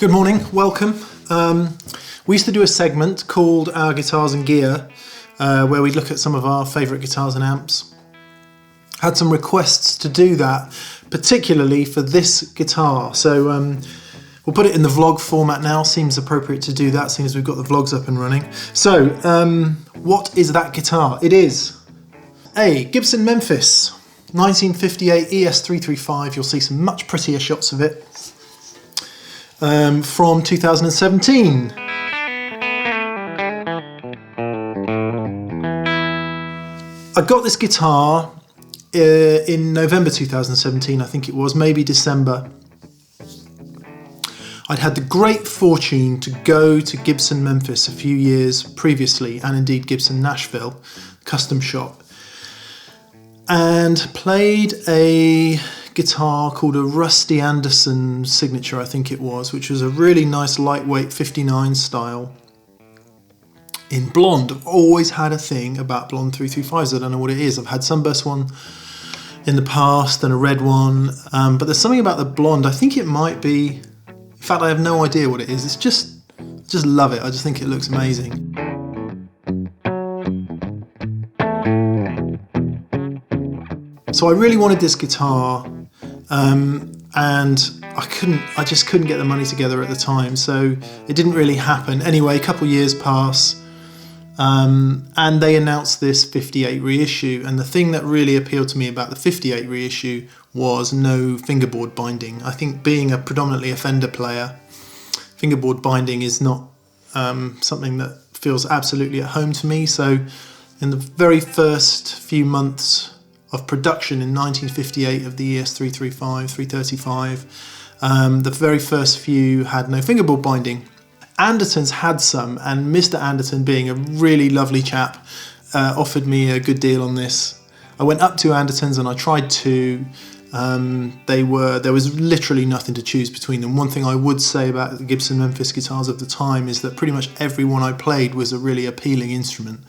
Good morning, welcome. We used to do a segment called Our Guitars and Gear, where we'd look at some of our favourite guitars and amps. Had some requests to do that, particularly for this guitar. So we'll put it in the vlog format now. Seems appropriate to do that, seeing as we've got the vlogs up and running. So, what is that guitar? It is a Gibson Memphis 1958 ES-335. You'll see some much prettier shots of it from 2017. I got this guitar in November 2017, I think it was, maybe December. I'd had the great fortune to go to Gibson Memphis a few years previously, and indeed Gibson Nashville, custom shop, and played a guitar called a Rusty Anderson Signature, I think it was, which was a really nice lightweight 59 style in blonde. I've always had a thing about blonde 335s. I don't know what it is. I've had sunburst one in the past and a red one, but there's something about the blonde. I think it might be, in fact I have no idea what it is. It's just love it. I just think it looks amazing. So I really wanted this guitar, and I just couldn't get the money together at the time, so it didn't really happen. Anyway, a couple years pass, and they announced this 58 reissue, and the thing that really appealed to me about the 58 reissue was no fingerboard binding. I think, being a predominantly a Fender player, fingerboard binding is not something that feels absolutely at home to me. So in the very first few months of production in 1958 of the ES-335, 335, the very first few had no fingerboard binding. Anderton's had some, and Mr. Anderton, being a really lovely chap, offered me a good deal on this. I went up to Anderton's and I tried two. There was literally nothing to choose between them. One thing I would say about the Gibson Memphis guitars of the time is that pretty much every one I played was a really appealing instrument.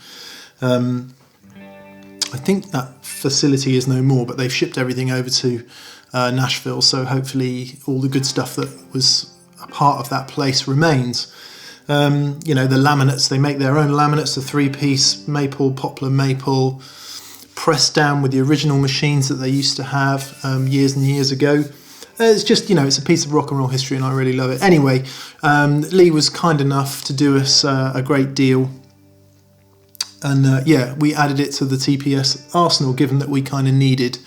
I think that facility is no more, but they've shipped everything over to Nashville, so hopefully all the good stuff that was a part of that place remains. You know, the laminates, they make their own laminates, the three-piece maple, poplar maple, pressed down with the original machines that they used to have years and years ago. It's just, you know, it's a piece of rock and roll history and I really love it. Anyway, Lee was kind enough to do us a great deal. And yeah, we added it to the TPS arsenal, given that we kind of needed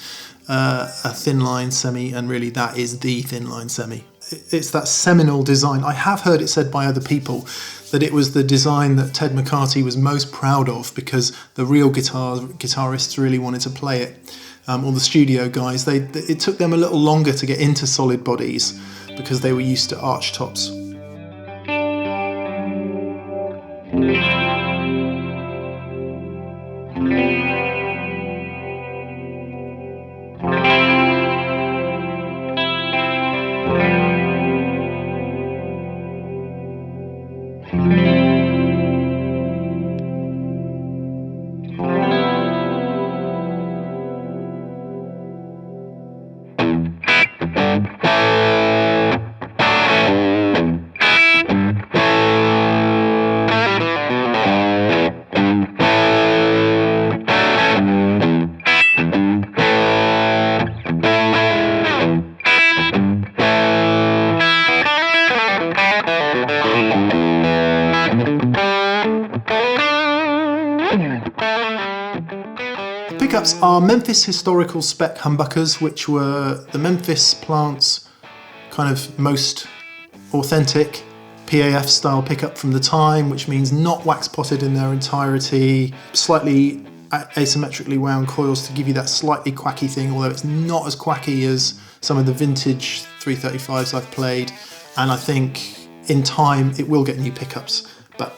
a thin line semi, and really that is the thin line semi. It's that seminal design. I have heard it said by other people that it was the design that Ted McCarthy was most proud of, because the real guitarists really wanted to play it, or the studio guys. It took them a little longer to get into solid bodies because they were used to arch tops. Pickups are Memphis historical spec humbuckers, which were the Memphis plant's kind of most authentic PAF style pickup from the time, which means not wax potted in their entirety, slightly asymmetrically wound coils to give you that slightly quacky thing, although it's not as quacky as some of the vintage 335s I've played, and I think in time it will get new pickups, but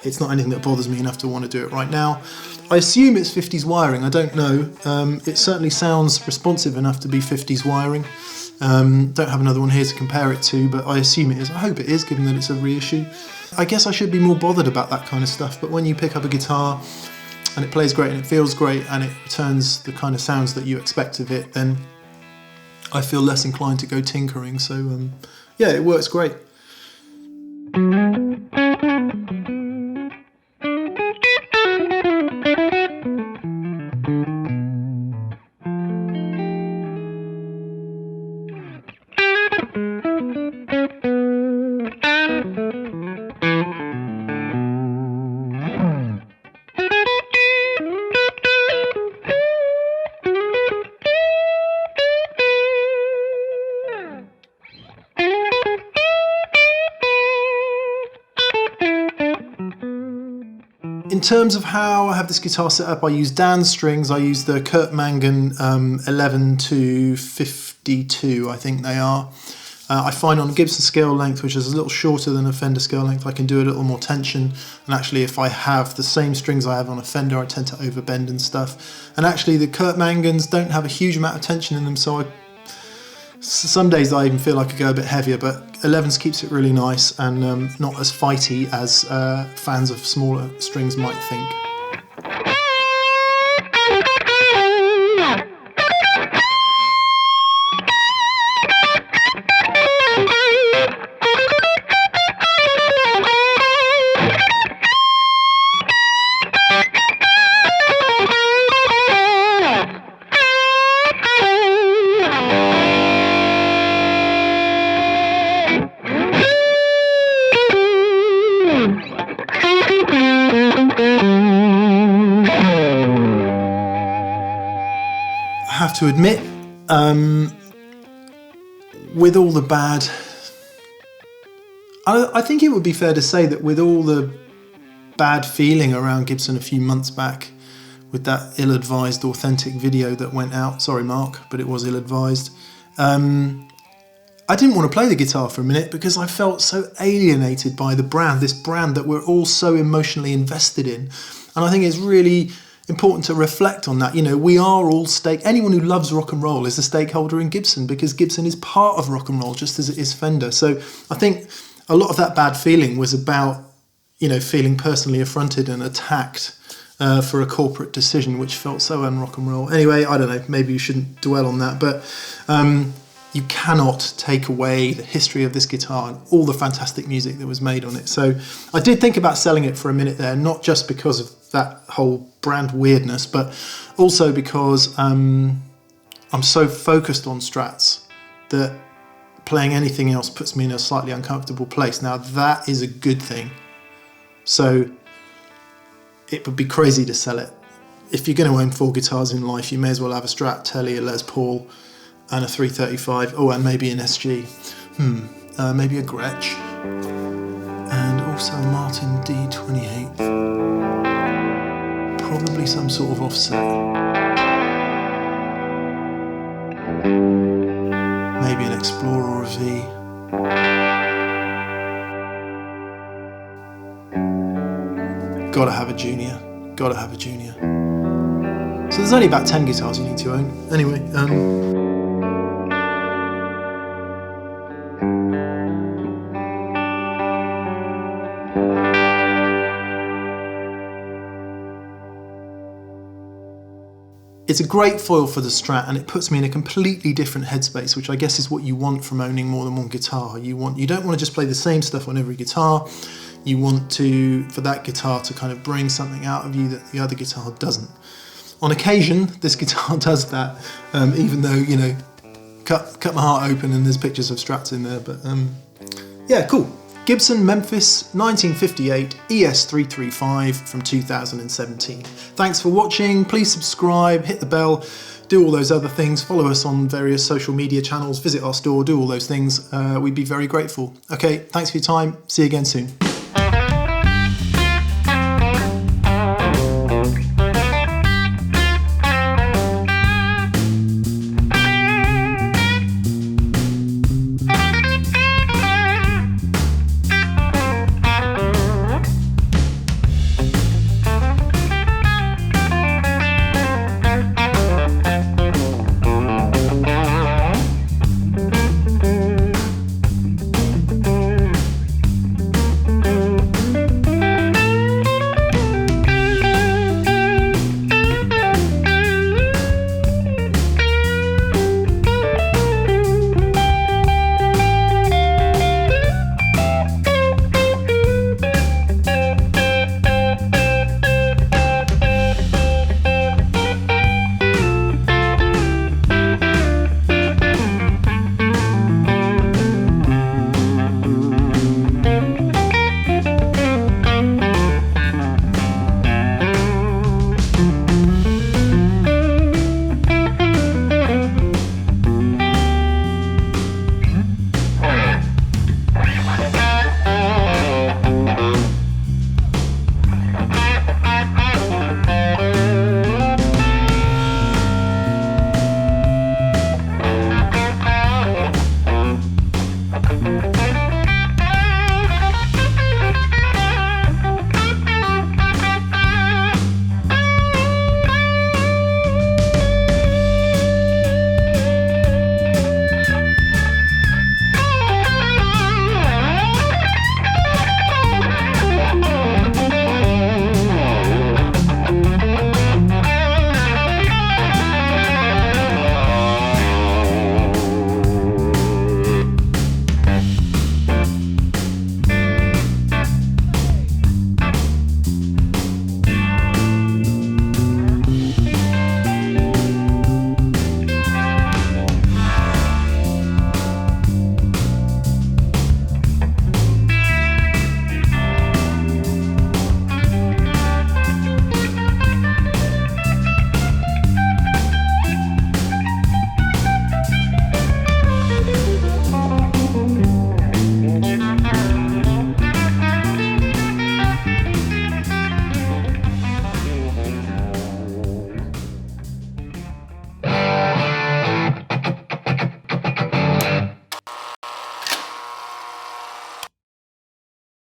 it's not anything that bothers me enough to want to do it right now. I assume it's 50s wiring, I don't know. It certainly sounds responsive enough to be 50s wiring. Don't have another one here to compare it to, but I assume it is. I hope it is, given that it's a reissue. I guess I should be more bothered about that kind of stuff, but when you pick up a guitar and it plays great and it feels great and it returns the kind of sounds that you expect of it, then I feel less inclined to go tinkering. So yeah, it works great. In terms of how I have this guitar set up, I use Dan's strings. I use the Kurt Mangan 11 to 52, I think they are. I find on a Gibson scale length, which is a little shorter than a Fender scale length, I can do a little more tension. And actually, if I have the same strings I have on a Fender, I tend to overbend and stuff. And actually, the Kurt Mangans don't have a huge amount of tension in them, so some days I even feel like I could go a bit heavier, but 11s keeps it really nice and not as fighty as fans of smaller strings might think. To admit, with all the bad, I think it would be fair to say that with all the bad feeling around Gibson a few months back, with that ill-advised authentic video that went out, sorry Mark, but it was ill-advised, I didn't want to play the guitar for a minute because I felt so alienated by the brand, this brand that we're all so emotionally invested in. And I think it's really important to reflect on that. You know, we are all anyone who loves rock and roll is a stakeholder in Gibson, because Gibson is part of rock and roll just as it is Fender. So I think a lot of that bad feeling was about, you know, feeling personally affronted and attacked for a corporate decision which felt so un-rock and roll. Anyway, I don't know, maybe you shouldn't dwell on that, but you cannot take away the history of this guitar and all the fantastic music that was made on it. So I did think about selling it for a minute there, not just because of that whole brand weirdness, but also because I'm so focused on Strats that playing anything else puts me in a slightly uncomfortable place. Now that is a good thing. So it would be crazy to sell it. If you're going to own 4 guitars in life, you may as well have a Strat, Telly, a Les Paul, and a 335. Oh, and maybe an SG. Maybe a Gretsch. And also a Martin D28. Probably some sort of offset. Maybe an Explorer or a V. Gotta have a Junior. Gotta have a Junior. So there's only about 10 guitars you need to own. Anyway, it's a great foil for the Strat, and it puts me in a completely different headspace, which I guess is what you want from owning more than one guitar. You don't want to just play the same stuff on every guitar. You want for that guitar to kind of bring something out of you that the other guitar doesn't. On occasion, this guitar does that, even though, you know, cut my heart open and there's pictures of Strats in there. But yeah, cool. Gibson Memphis 1958 ES-335 from 2017. Thanks for watching. Please subscribe, hit the bell, do all those other things. Follow us on various social media channels, visit our store, do all those things. We'd be very grateful. Okay, thanks for your time. See you again soon.